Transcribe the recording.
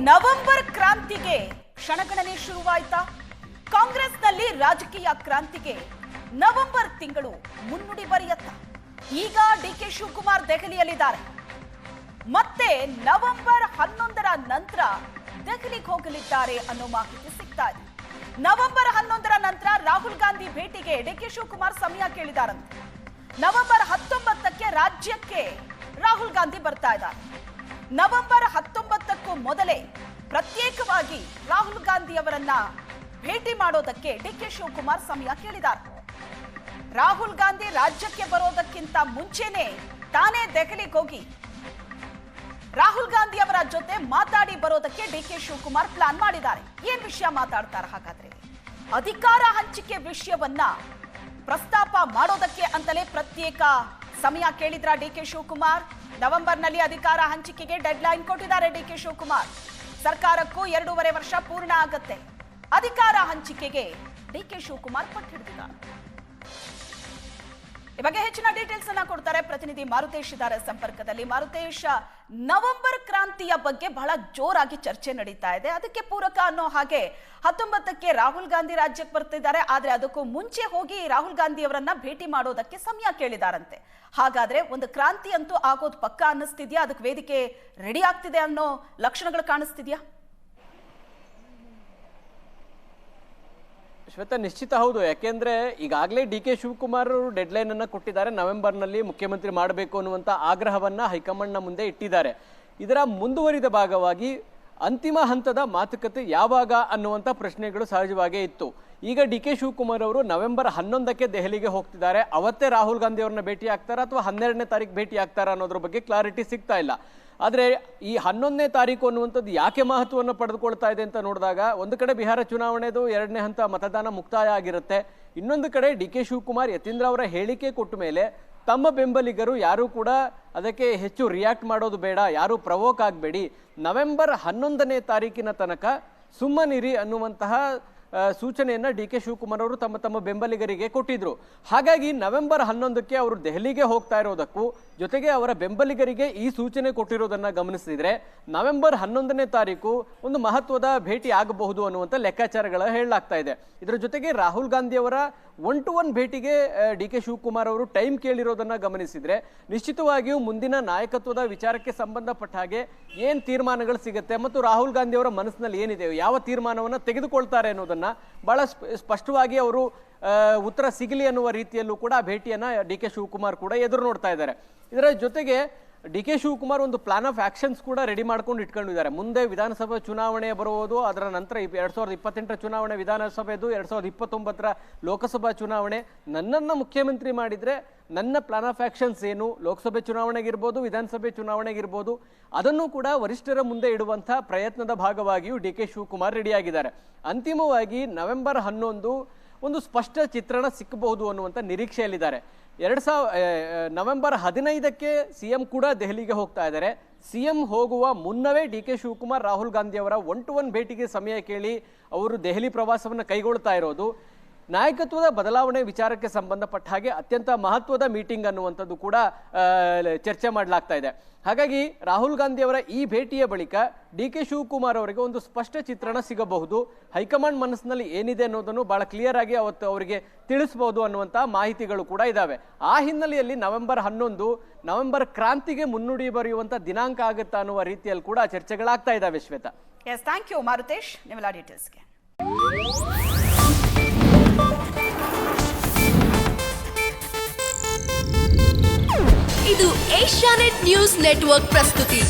November ಕ್ರಾಂತಿಗೆ ಕ್ಷಣಗಣನೆ ಶುರುವಾಯ್ತಾ? ಕಾಂಗ್ರೆಸ್ನಲ್ಲಿ ರಾಜಕೀಯ ಕ್ರಾಂತಿಗೆ ನವೆಂಬರ್ ತಿಂಗಳು ಮುನ್ನುಡಿ ಬರೆಯತ್ತ. ಈಗ ಡಿಕೆ ಶಿವಕುಮಾರ್ ದೆಹಲಿಯಲ್ಲಿದ್ದಾರೆ. ಮತ್ತೆ ನವೆಂಬರ್ 11ರ ನಂತರ ದೆಹಲಿಗೆ ಹೋಗಲಿದ್ದಾರೆ ಅನ್ನೋ ಮಾಹಿತಿ ಸಿಗ್ತಾ ಇದೆ. ನವೆಂಬರ್ 11ರ ನಂತರ ರಾಹುಲ್ ಗಾಂಧಿ ಭೇಟಿಗೆ ಡಿಕೆ ಶಿವಕುಮಾರ್ ಸಮಯ ಕೇಳಿದಾರಂತೆ. ನವೆಂಬರ್ 19ಕ್ಕೆ ರಾಜ್ಯಕ್ಕೆ ರಾಹುಲ್ ಗಾಂಧಿ ಬರ್ತಾ ಇದ್ದಾರೆ. ನವೆಂಬರ್ 19ಕ್ಕೂ ಮೊದಲೇ ಪ್ರತ್ಯೇಕವಾಗಿ ರಾಹುಲ್ ಗಾಂಧಿ ಅವರನ್ನ ಭೇಟಿ ಮಾಡೋದಕ್ಕೆ ಡಿಕೆ ಶಿವಕುಮಾರ್ ಸಮಯ ಕೇಳಿದ್ದಾರೆ. ರಾಹುಲ್ ಗಾಂಧಿ ರಾಜ್ಯಕ್ಕೆ ಬರೋದಕ್ಕಿಂತ ಮುಂಚೆನೆ ತಾನೇ ದೆಹಲಿಗೆ ಹೋಗಿ ರಾಹುಲ್ ಗಾಂಧಿ ಅವರ ಜೊತೆ ಮಾತಾಡಿ ಬರೋದಕ್ಕೆ ಡಿಕೆ ಶಿವಕುಮಾರ್ ಪ್ಲಾನ್ ಮಾಡಿದ್ದಾರೆ. ಏನ್ ವಿಷಯ ಮಾತಾಡ್ತಾರೆ ಹಾಗಾದ್ರೆ? ಅಧಿಕಾರ ಹಂಚಿಕೆ ವಿಷಯವನ್ನ ಪ್ರಸ್ತಾಪ ಮಾಡೋದಕ್ಕೆ ಅಂತಲೇ ಪ್ರತ್ಯೇಕ ಸಮಯ ಕೇಳಿದ್ರ ಡಿಕೆ ಶಿವಕುಮಾರ್. ನವೆಂಬರ್ನಲ್ಲಿ ಅಧಿಕಾರ ಹಂಚಿಕೆಗೆ ಡೆಡ್ ಲೈನ್ ಕೊಟ್ಟಿದ್ದಾರೆ ಡಿಕೆ ಶಿವಕುಮಾರ್. ಸರ್ಕಾರಕ್ಕೂ 2.5 ವರ್ಷ ಪೂರ್ಣ ಆಗತ್ತೆ. ಅಧಿಕಾರ ಹಂಚಿಕೆಗೆ ಡಿಕೆ ಶಿವಕುಮಾರ್ ಪಟ್ಟು ಹಿಡಿದಿದ್ದಾರೆ. ಈ ಬಗ್ಗೆ ಹೆಚ್ಚಿನ ಡೀಟೇಲ್ಸ್ ಅನ್ನ ಕೊಡ್ತಾರೆ ಪ್ರತಿನಿಧಿ ಮಾರುತೇಶ್ ಇದ್ದಾರೆ ಸಂಪರ್ಕದಲ್ಲಿ. ಮಾರುತೇಶ್, ನವೆಂಬರ್ ಕ್ರಾಂತಿಯ ಬಗ್ಗೆ ಬಹಳ ಜೋರಾಗಿ ಚರ್ಚೆ ನಡೀತಾ ಇದೆ. ಅದಕ್ಕೆ ಪೂರಕ ಅನ್ನೋ ಹಾಗೆ 19ಕ್ಕೆ ರಾಹುಲ್ ಗಾಂಧಿ ರಾಜ್ಯಕ್ಕೆ ಬರ್ತಿದ್ದಾರೆ. ಆದ್ರೆ ಅದಕ್ಕೂ ಮುಂಚೆ ಹೋಗಿ ರಾಹುಲ್ ಗಾಂಧಿ ಅವರನ್ನ ಭೇಟಿ ಮಾಡೋದಕ್ಕೆ ಸಮಯ ಕೇಳಿದಾರಂತೆ. ಹಾಗಾದ್ರೆ ಒಂದು ಕ್ರಾಂತಿ ಅಂತೂ ಆಗೋದು ಪಕ್ಕ ಅನ್ನಿಸ್ತಿದ್ಯಾ? ಅದಕ್ಕೆ ವೇದಿಕೆ ರೆಡಿ ಆಗ್ತಿದೆ ಅನ್ನೋ ಲಕ್ಷಣಗಳು ಕಾಣಿಸ್ತಿದ್ಯಾ? ಶ್ವೇತಾ, ನಿಶ್ಚಿತ ಹೌದು. ಯಾಕೆಂದ್ರೆ ಈಗಾಗಲೇ D K Shivakumar dead line ಅನ್ನ ಕೊಟ್ಟಿದ್ದಾರೆ. ನವೆಂಬರ್ನಲ್ಲಿ ಮುಖ್ಯಮಂತ್ರಿ ಮಾಡಬೇಕು ಅನ್ನುವಂತ ಆಗ್ರಹವನ್ನ ಹೈಕಮಾಂಡ್ನ ಮುಂದೆ ಇಟ್ಟಿದ್ದಾರೆ. ಇದರ ಮುಂದುವರಿದ ಭಾಗವಾಗಿ ಅಂತಿಮ ಹಂತದ ಮಾತುಕತೆ ಯಾವಾಗ ಅನ್ನುವಂಥ ಪ್ರಶ್ನೆಗಳು ಸಹಜವಾಗೇ ಇತ್ತು. ಈಗ ಡಿ ಕೆ ಶಿವಕುಮಾರ್ ಅವರು ನವೆಂಬರ್ 11ಕ್ಕೆ ದೆಹಲಿಗೆ ಹೋಗ್ತಿದ್ದಾರೆ. ಅವತ್ತೇ ರಾಹುಲ್ ಗಾಂಧಿ ಅವ್ರನ್ನ ಭೇಟಿ ಆಗ್ತಾರಾ ಅಥವಾ 12ನೇ ತಾರೀಕು ಭೇಟಿ ಆಗ್ತಾರಾ ಅನ್ನೋದ್ರ ಬಗ್ಗೆ ಕ್ಲಾರಿಟಿ ಸಿಗ್ತಾ ಇಲ್ಲ. ಆದರೆ ಈ 11ನೇ ತಾರೀಕು ಅನ್ನುವಂಥದ್ದು ಯಾಕೆ ಮಹತ್ವವನ್ನು ಪಡೆದುಕೊಳ್ತಾ ಇದೆ ಅಂತ ನೋಡಿದಾಗ, ಒಂದು ಕಡೆ ಬಿಹಾರ ಚುನಾವಣೆದು 2ನೇ ಹಂತ ಮತದಾನ ಮುಕ್ತಾಯ ಆಗಿರುತ್ತೆ. ಇನ್ನೊಂದು ಕಡೆ ಡಿ ಕೆ ಶಿವಕುಮಾರ್ ಯತೀಂದ್ರ ಅವರ ಹೇಳಿಕೆ ಕೊಟ್ಟ ಮೇಲೆ ತಮ್ಮ ಬೆಂಬಲಿಗರು ಯಾರೂ ಕೂಡ ಅದಕ್ಕೆ ಹೆಚ್ಚು ರಿಯಾಕ್ಟ್ ಮಾಡೋದು ಬೇಡ, ಯಾರೂ ಪ್ರವೋಕ್ ಆಗಬೇಡಿ, ನವೆಂಬರ್ 11ನೇ ತಾರೀಕಿನ ತನಕ ಸುಮ್ಮನಿರಿ ಅನ್ನುವಂತಹ ಸೂಚನೆಯನ್ನ ಡಿ ಕೆ ಶಿವಕುಮಾರ್ ಅವರು ತಮ್ಮ ಬೆಂಬಲಿಗರಿಗೆ ಕೊಟ್ಟಿದ್ರು. ಹಾಗಾಗಿ ನವೆಂಬರ್ 11ಕ್ಕೆ ಅವರು ದೆಹಲಿಗೆ ಹೋಗ್ತಾ ಇರೋದಕ್ಕೂ ಜೊತೆಗೆ ಅವರ ಬೆಂಬಲಿಗರಿಗೆ ಈ ಸೂಚನೆ ಕೊಟ್ಟಿರೋದನ್ನ ಗಮನಿಸಿದ್ರೆ ನವೆಂಬರ್ 11ನೇ ತಾರೀಕು ಒಂದು ಮಹತ್ವದ ಭೇಟಿ ಆಗಬಹುದು ಅನ್ನುವಂಥ ಲೆಕ್ಕಾಚಾರಗಳ ಹೇಳಲಾಗ್ತಾ ಇದೆ. ಇದರ ಜೊತೆಗೆ ರಾಹುಲ್ ಗಾಂಧಿ ಅವರ 1-to-1 ಭೇಟಿಗೆ ಡಿ ಕೆ ಶಿವಕುಮಾರ್ ಅವರು ಟೈಮ್ ಕೇಳಿರೋದನ್ನ ಗಮನಿಸಿದ್ರೆ ನಿಶ್ಚಿತವಾಗಿಯೂ ಮುಂದಿನ ನಾಯಕತ್ವದ ವಿಚಾರಕ್ಕೆ ಸಂಬಂಧಪಟ್ಟ ಹಾಗೆ ಏನ್ ತೀರ್ಮಾನಗಳು ಸಿಗುತ್ತೆ ಮತ್ತು ರಾಹುಲ್ ಗಾಂಧಿ ಅವರ ಮನಸ್ಸಿನಲ್ಲಿ ಏನಿದೆ, ಯಾವ ತೀರ್ಮಾನವನ್ನ ತೆಗೆದುಕೊಳ್ತಾರೆ ಅನ್ನೋದನ್ನ ಬಹಳ ಸ್ಪಷ್ಟವಾಗಿ ಅವರು ಉತ್ತರ ಸಿಗಲಿ ಅನ್ನುವ ರೀತಿಯಲ್ಲೂ ಕೂಡ ಭೇಟಿಯನ್ನ ಡಿ ಕೆ ಶಿವಕುಮಾರ್ ಕೂಡ ಎದುರು ನೋಡ್ತಾ ಇದ್ದಾರೆ. ಇದರ ಜೊತೆಗೆ ಡಿ ಕೆ ಶಿವಕುಮಾರ್ ಒಂದು ಪ್ಲಾನ್ ಆಫ್ ಆಕ್ಷನ್ಸ್ ಕೂಡ ರೆಡಿ ಮಾಡ್ಕೊಂಡು ಇಟ್ಕೊಂಡಿದ್ದಾರೆ. ಮುಂದೆ ವಿಧಾನಸಭಾ ಚುನಾವಣೆ ಬರುವುದು, ಅದರ ನಂತರ 2028ರ ಚುನಾವಣೆ ವಿಧಾನಸಭೆದು, 2029ರ ಲೋಕಸಭಾ ಚುನಾವಣೆ. ನನ್ನನ್ನು ಮುಖ್ಯಮಂತ್ರಿ ಮಾಡಿದ್ರೆ ನನ್ನ ಪ್ಲಾನ್ ಆಫ್ ಆಕ್ಷನ್ಸ್ ಏನು, ಲೋಕಸಭೆ ಚುನಾವಣೆಗಿರ್ಬೋದು, ವಿಧಾನಸಭೆ ಚುನಾವಣೆಗಿರ್ಬೋದು, ಅದನ್ನು ಕೂಡ ವರಿಷ್ಠರ ಮುಂದೆ ಇಡುವಂಥ ಪ್ರಯತ್ನದ ಭಾಗವಾಗಿಯೂ ಡಿ ಕೆ ಶಿವಕುಮಾರ್ ರೆಡಿಯಾಗಿದ್ದಾರೆ. ಅಂತಿಮವಾಗಿ ನವೆಂಬರ್ 11 ಒಂದು ಸ್ಪಷ್ಟ ಚಿತ್ರಣ ಸಿಕ್ಕಬಹುದು ಅನ್ನುವಂಥ ನಿರೀಕ್ಷೆಯಲ್ಲಿದ್ದಾರೆ. ನವೆಂಬರ್ 15ಕ್ಕೆ ಸಿಎಂ ಕೂಡ ದೆಹಲಿಗೆ ಹೋಗ್ತಾ ಇದ್ದಾರೆ. ಸಿಎಂ ಹೋಗುವ ಮುನ್ನವೇ ಡಿ ಕೆ ಶಿವಕುಮಾರ್ ರಾಹುಲ್ ಗಾಂಧಿ ಅವರ 1-to-1 ಭೇಟಿಗೆ ಸಮಯ ಕೇಳಿ ಅವರು ದೆಹಲಿ ಪ್ರವಾಸವನ್ನು ಕೈಗೊಳ್ತಾ ಇರೋದು ನಾಯಕತ್ವದ ಬದಲಾವಣೆ ವಿಚಾರಕ್ಕೆ ಸಂಬಂಧಪಟ್ಟ ಹಾಗೆ ಅತ್ಯಂತ ಮಹತ್ವದ ಮೀಟಿಂಗ್ ಅನ್ನುವಂಥದ್ದು ಕೂಡ ಚರ್ಚೆ ಮಾಡಲಾಗ್ತಾ ಇದೆ. ಹಾಗಾಗಿ ರಾಹುಲ್ ಗಾಂಧಿ ಅವರ ಈ ಭೇಟಿಯ ಬಳಿಕ ಡಿ ಕೆ ಶಿವಕುಮಾರ್ ಅವರಿಗೆ ಒಂದು ಸ್ಪಷ್ಟ ಚಿತ್ರಣ ಸಿಗಬಹುದು. ಹೈಕಮಾಂಡ್ ಮನಸ್ಸಿನಲ್ಲಿ ಏನಿದೆ ಅನ್ನೋದನ್ನು ಬಹಳ ಕ್ಲಿಯರ್ ಆಗಿ ಅವತ್ತು ಅವರಿಗೆ ತಿಳಿಸಬಹುದು ಅನ್ನುವಂತಹ ಮಾಹಿತಿಗಳು ಕೂಡ ಇದಾವೆ. ಆ ಹಿನ್ನೆಲೆಯಲ್ಲಿ ನವೆಂಬರ್ 11 ನವೆಂಬರ್ ಕ್ರಾಂತಿಗೆ ಮುನ್ನುಡಿ ಬರೆಯುವಂತ ದಿನಾಂಕ ಆಗುತ್ತಾ ಅನ್ನುವ ರೀತಿಯಲ್ಲಿ ಕೂಡ ಚರ್ಚೆಗಳಾಗ್ತಾ ಇದಾವೆ. Shweta, yes, thank you Maruthesh ನಿಮ್ಮೆಲ್ಲ ಡೀಟೇಲ್ಸ್ಗೆ. ಇದು ಏಷ್ಯಾನೆಟ್ ನ್ಯೂಸ್ ನೆಟ್ವರ್ಕ್ ಪ್ರಸ್ತುತಿ.